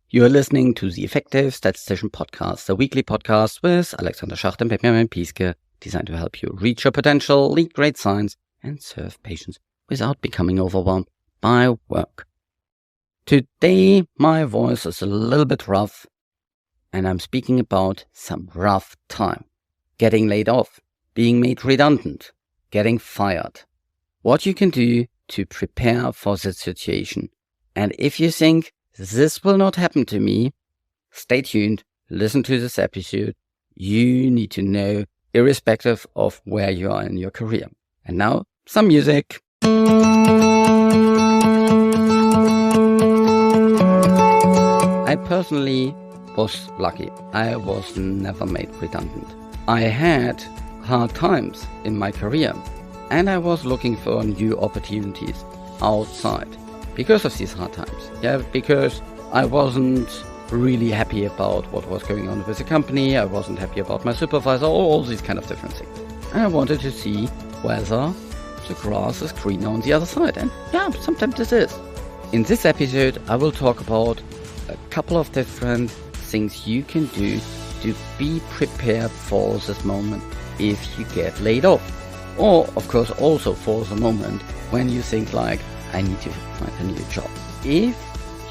You are listening to the Effective Statistician podcast, a weekly podcast with Alexander Schacht and Benjamin Pieske, designed to help you reach your potential, lead great science, and serve patients without becoming overwhelmed by work. Today, my voice is a little bit rough, and I'm speaking about some rough time. Getting laid off, being made redundant, getting fired. What you can do to prepare for the situation. And if you think this will not happen to me, stay tuned, listen to this episode. You need to know, irrespective of where you are in your career. And now, some music. I personally was lucky. I was never made redundant. I had hard times in my career, and I was looking for new opportunities outside. Because of these hard times, because I wasn't really happy about what was going on with the company, I wasn't happy about my supervisor, all these kind of different things. And I wanted to see whether the grass is greener on the other side, and sometimes this is. In this episode, I will talk about a couple of different things you can do to be prepared for this moment if you get laid off. Or, of course, also for the moment when you think like, I need to find a new job. If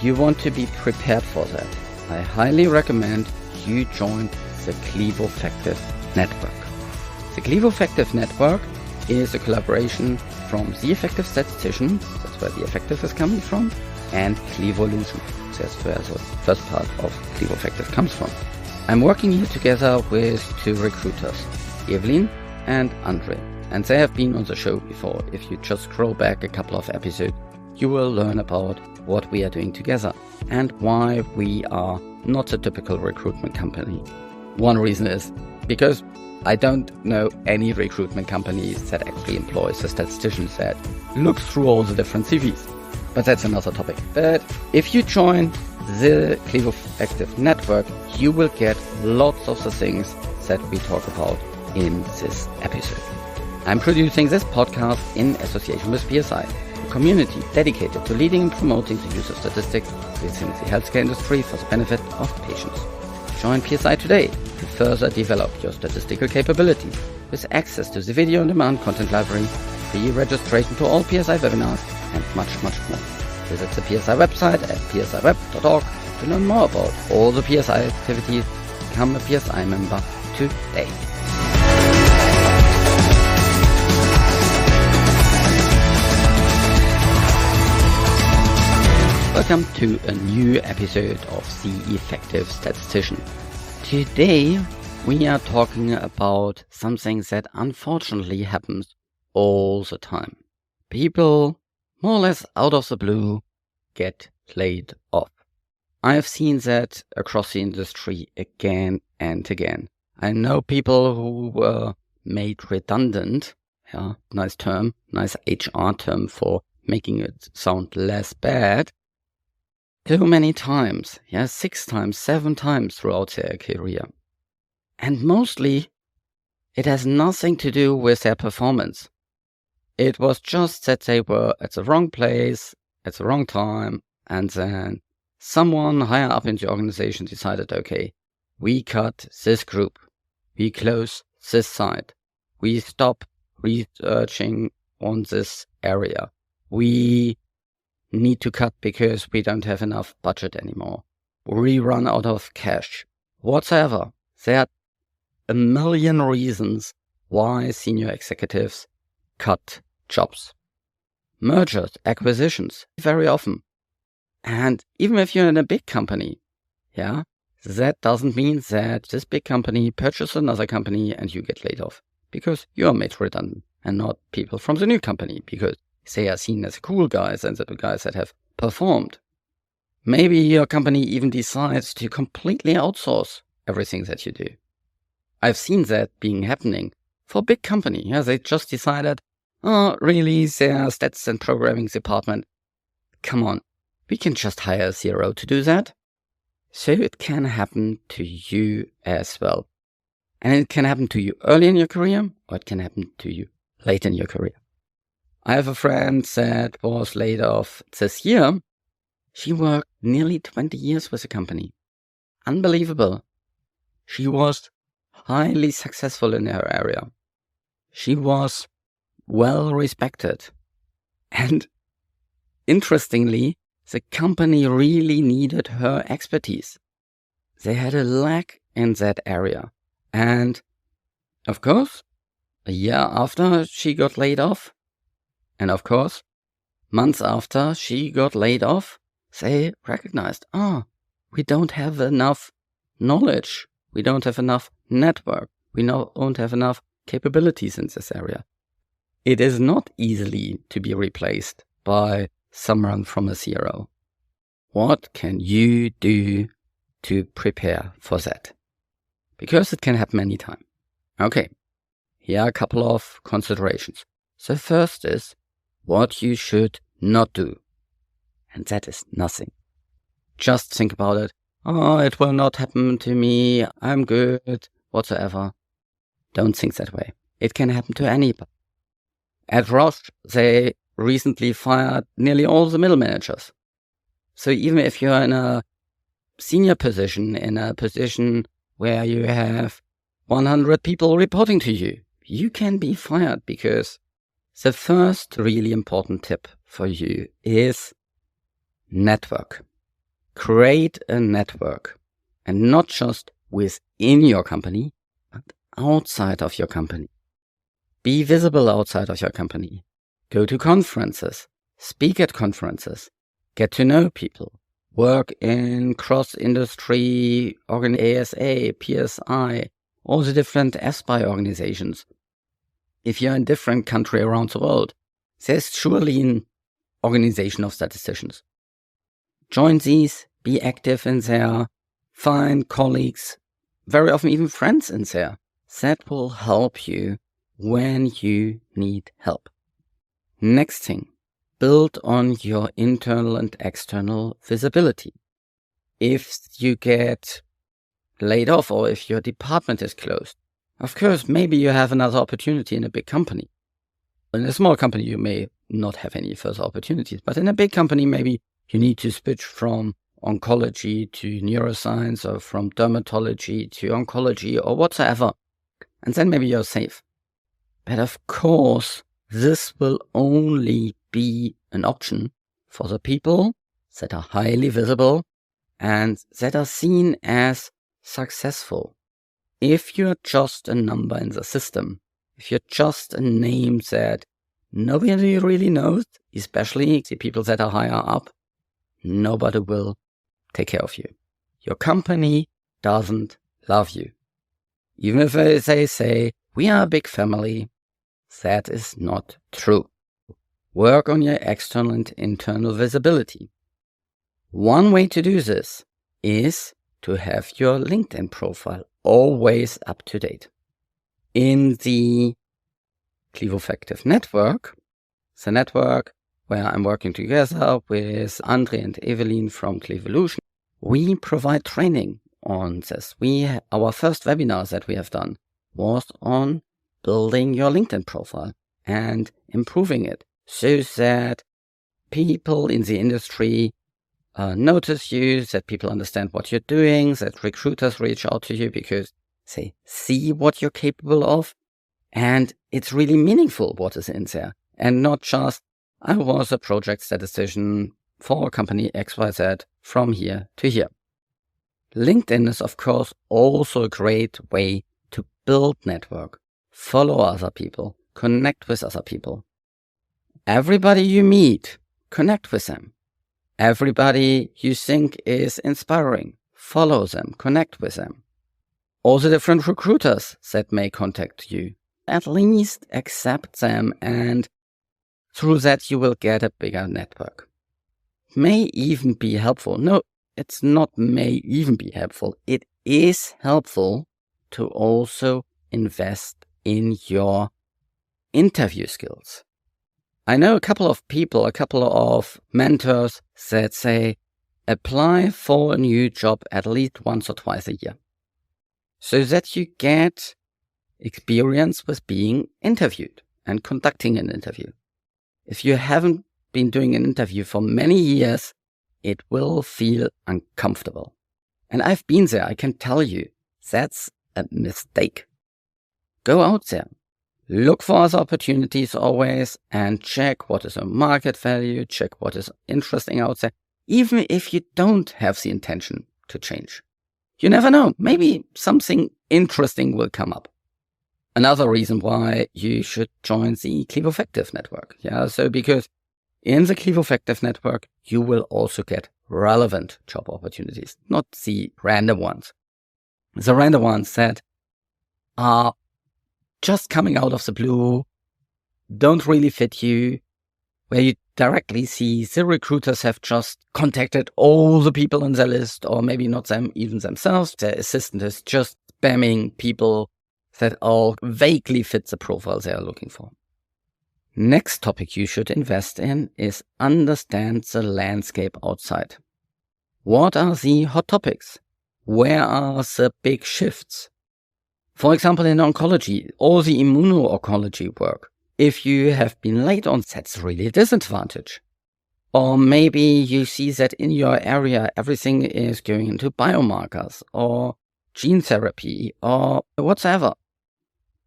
you want to be prepared for that, I highly recommend you join the Effective Network. The Effective Network is a collaboration from the Effective Statistician, that's where the Effective is coming from, and Clevolution, that's where the first part of Effective comes from. I'm working here together with two recruiters, Evelyn and Andre. And they have been on the show before. If you just scroll back a couple of episodes, you will learn about what we are doing together and why we are not a typical recruitment company. One reason is because I don't know any recruitment companies that actually employs a statistician that looks through all the different CVs. But that's another topic. But if you join the Effective Network, you will get lots of the things that we talk about in this episode. I'm producing this podcast in association with PSI, a community dedicated to leading and promoting the use of statistics within the healthcare industry for the benefit of patients. Join PSI today to further develop your statistical capabilities with access to the video-on-demand content library, free registration to all PSI webinars, and much, much more. Visit the PSI website at psiweb.org to learn more about all the PSI activities. Become a PSI member today. Welcome to a new episode of the Effective Statistician. Today we are talking about something that unfortunately happens all the time. People, more or less out of the blue, get laid off. I have seen that across the industry again and again. I know people who were made redundant, nice term, nice HR term for making it sound less bad, too many times, 6 times, 7 times throughout their career. And mostly, it has nothing to do with their performance. It was just that they were at the wrong place, at the wrong time, and then someone higher up in the organization decided, okay, we cut this group, we close this site, we stop researching on this area, we need to cut because we don't have enough budget anymore. We run out of cash. Whatsoever. There are a million reasons why senior executives cut jobs. Mergers, acquisitions, very often. And even if you're in a big company, that doesn't mean that this big company purchases another company and you get laid off. Because you are made redundant and not people from the new company. Because they are seen as cool guys and the guys that have performed. Maybe your company even decides to completely outsource everything that you do. I've seen that happening for a big company. They just decided, really, their stats and programming department, come on, we can just hire a CRO to do that. So it can happen to you as well. And it can happen to you early in your career, or it can happen to you late in your career. I have a friend that was laid off this year She worked nearly 20 years with the company. Unbelievable. She was highly successful in her area. She was well respected. And interestingly, the company really needed her expertise. They had a lack in that area. And of course, a year after she got laid off, and of course, months after she got laid off, they recognized, we don't have enough knowledge. We don't have enough network. We don't have enough capabilities in this area. It is not easily to be replaced by someone from a zero. What can you do to prepare for that? Because it can happen anytime. Okay, here are a couple of considerations. The first is what you should not do. And that is nothing. Just think about it. It will not happen to me. I'm good, whatsoever. Don't think that way. It can happen to anybody. At Roche, they recently fired nearly all the middle managers. So even if you're in a senior position, in a position where you have 100 people reporting to you, you can be fired, because the first really important tip for you is network. Create a network, and not just within your company, but outside of your company. Be visible outside of your company. Go to conferences, speak at conferences, get to know people, work in cross-industry, ASA, PSI, all the different SBI organizations. If you're in a different country around the world, there's surely an organization of statisticians. Join these, be active in there, find colleagues, very often even friends in there. That will help you when you need help. Next thing, build on your internal and external visibility. If you get laid off or if your department is closed, of course, maybe you have another opportunity in a big company. In a small company, you may not have any further opportunities, but in a big company, maybe you need to switch from oncology to neuroscience, or from dermatology to oncology, or whatsoever. And then maybe you're safe. But of course, this will only be an option for the people that are highly visible and that are seen as successful. If you're just a number in the system, if you're just a name that nobody really knows, especially the people that are higher up, nobody will take care of you. Your company doesn't love you. Even if they say, we are a big family, that is not true. Work on your external and internal visibility. One way to do this is to have your LinkedIn profile always up to date. In the Effective network, the network where I'm working together with Andre and Evelyn from Clevolution, we provide training on this. Our first webinar that we have done was on building your LinkedIn profile and improving it so that people in the industry notice you, that people understand what you're doing, that recruiters reach out to you because they see what you're capable of, and it's really meaningful what is in there, and not just, I was a project statistician for a company XYZ from here to here. LinkedIn is, of course, also a great way to build network, follow other people, connect with other people. Everybody you meet, connect with them. Everybody you think is inspiring, follow them, connect with them. All the different recruiters that may contact you, at least accept them, and through that you will get a bigger network. May even be helpful. No, it's not may even be helpful. It is helpful to also invest in your interview skills. I know a couple of people, a couple of mentors that say, apply for a new job at least once or twice a year, so that you get experience with being interviewed and conducting an interview. If you haven't been doing an interview for many years, it will feel uncomfortable. And I've been there, I can tell you, that's a mistake. Go out there, look for other opportunities always, and check what is a market value, check what is interesting out there, even if you don't have the intention to change. You never know, maybe something interesting will come up. Another reason why you should join the Clevo Effective network. So because in the Clevo Effective network, you will also get relevant job opportunities, not the random ones. The random ones that are just coming out of the blue, don't really fit you, where you directly see the recruiters have just contacted all the people on their list, or maybe not them, even themselves. Their assistant is just spamming people that all vaguely fit the profile they are looking for. Next topic you should invest in is understand the landscape outside. What are the hot topics? Where are the big shifts? For example, in oncology, all the immuno-oncology work, if you have been late on, that's really a disadvantage. Or maybe you see that in your area, everything is going into biomarkers or gene therapy or whatever.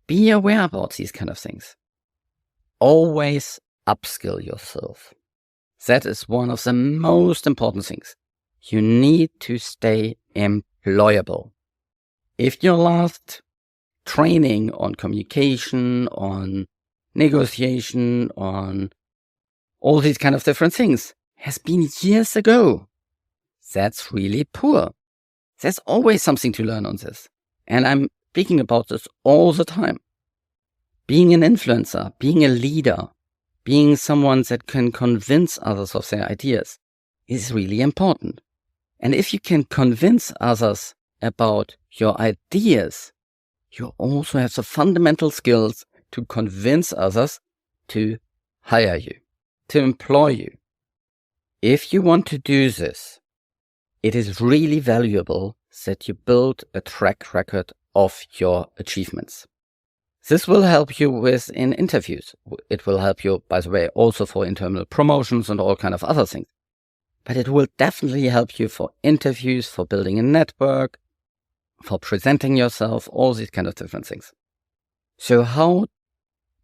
Be aware about these kind of things. Always upskill yourself. That is one of the most important things. You need to stay employable. If your last training on communication, on negotiation, on all these kind of different things has been years ago, that's really poor. There's always something to learn on this. And I'm speaking about this all the time. Being an influencer, being a leader, being someone that can convince others of their ideas is really important. And if you can convince others about your ideas, you also have the fundamental skills to convince others to hire you, to employ you. If you want to do this, it is really valuable that you build a track record of your achievements. This will help you in interviews. It will help you, by the way, also for internal promotions and all kind of other things. But it will definitely help you for interviews, for building a network, for presenting yourself, all these kind of different things. So how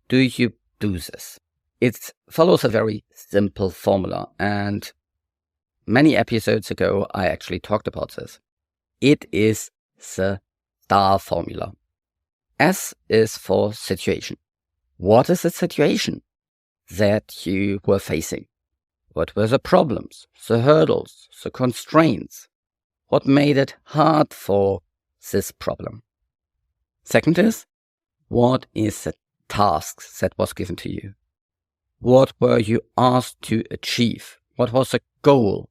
do you do this? It follows a very simple formula, and many episodes ago I actually talked about this. It is the STAR formula. S is for situation. What is the situation that you were facing? What were the problems, the hurdles, the constraints? What made it hard for this problem? Second is, what is the task that was given to you? What were you asked to achieve? What was the goal?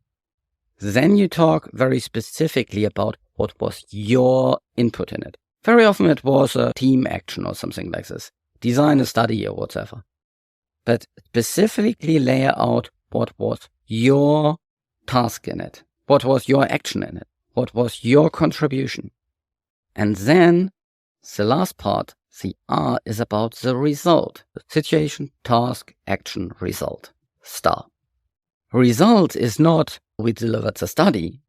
Then you talk very specifically about what was your input in it. Very often it was a team action or something like this. Design a study or whatever. But specifically lay out what was your task in it. What was your action in it? What was your contribution? And then the last part, the R, is about the result. The situation, task, action, result. STAR. Result is not we delivered the study.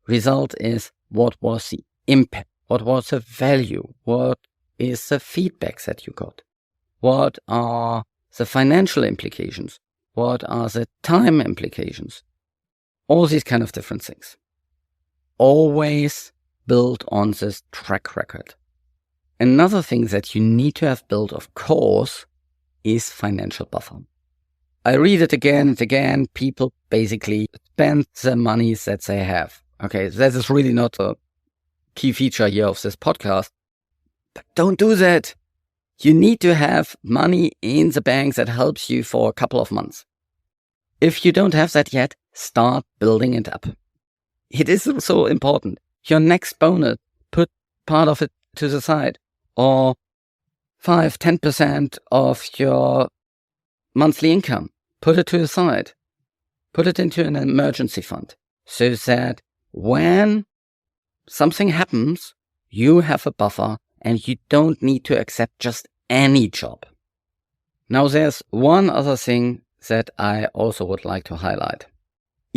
Result is what was the impact. What was the value? What is the feedback that you got? What are the financial implications? What are the time implications? All these kind of different things. Always build on this track record. Another thing that you need to have built, of course, is financial buffer. I read it again and again. People basically spend the money that they have. Okay, that is really not a key feature here of this podcast. But don't do that. You need to have money in the bank that helps you for a couple of months. If you don't have that yet, start building it up. It is so important. Your next bonus, put part of it to the side, or 5-10% of your monthly income. Put it to the side. Put it into an emergency fund so that when something happens, you have a buffer and you don't need to accept just any job. Now there's one other thing that I also would like to highlight.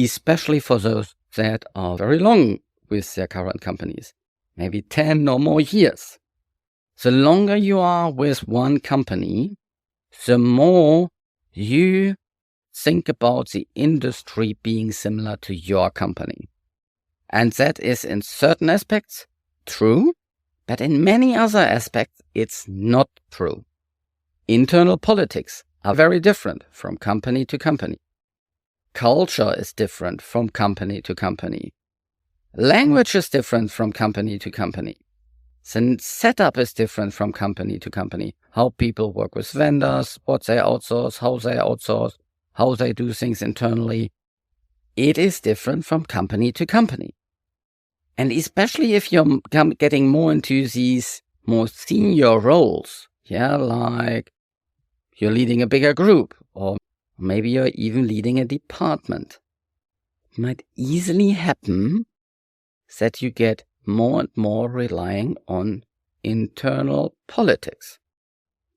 especially for those that are very long with their current companies, maybe 10 or more years. The longer you are with one company, the more you think about the industry being similar to your company. And that is in certain aspects true, but in many other aspects it's not true. Internal politics are very different from company to company. Culture is different from company to company. Language is different from company to company. The setup is different from company to company. How people work with vendors, what they outsource, how they do things internally. It is different from company to company. And especially if you're getting more into these more senior roles, like you're leading a bigger group, or maybe you're even leading a department, it might easily happen that you get more and more relying on internal politics.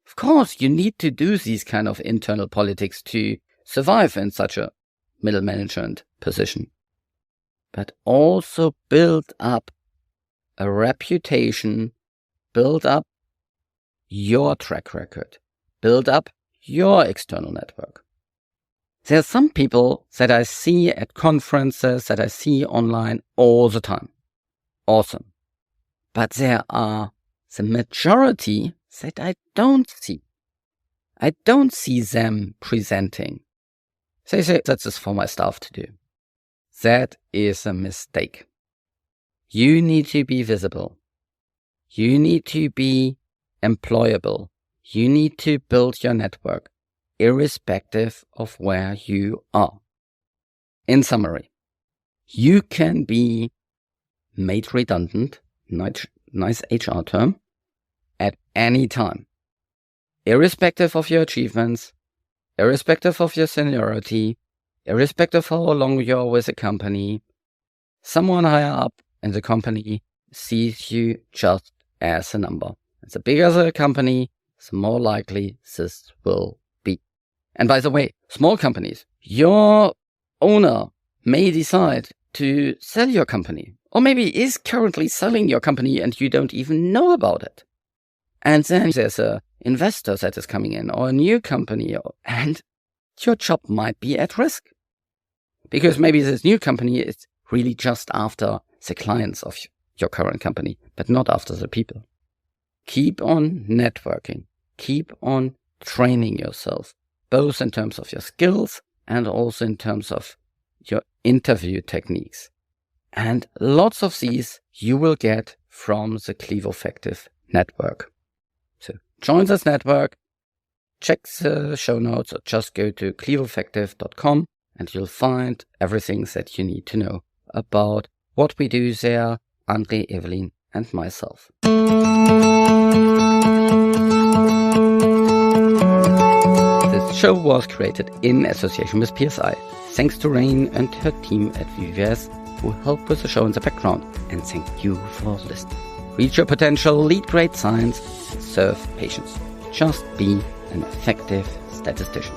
Of course, you need to do these kind of internal politics to survive in such a middle management position. But also build up a reputation, build up your track record, build up your external network. There are some people that I see at conferences, that I see online all the time. Awesome. But there are the majority that I don't see. I don't see them presenting. They say that's just for my staff to do. That is a mistake. You need to be visible. You need to be employable. You need to build your network, irrespective of where you are. In summary, you can be made redundant, nice HR term, at any time, irrespective of your achievements, irrespective of your seniority, irrespective of how long you're with a company. Someone higher up in the company sees you just as a number. And the bigger the company, the more likely this will be. And by the way, small companies, your owner may decide to sell your company, or maybe is currently selling your company and you don't even know about it. And then there's an investor that is coming in, or a new company, and your job might be at risk. Because maybe this new company is really just after the clients of your current company, but not after the people. Keep on networking. Keep on training yourself, both in terms of your skills and also in terms of your interview techniques. And lots of these you will get from the Clevo Effective network. So join this network, check the show notes, or just go to clevoeffective.com and you'll find everything that you need to know about what we do there, Andre, Evelyn, and myself. This show was created in association with PSI. Thanks to Rain and her team at VVS who help with the show in the background. And thank you for listening. Reach your potential, lead great science, and serve patients. Just be an effective statistician.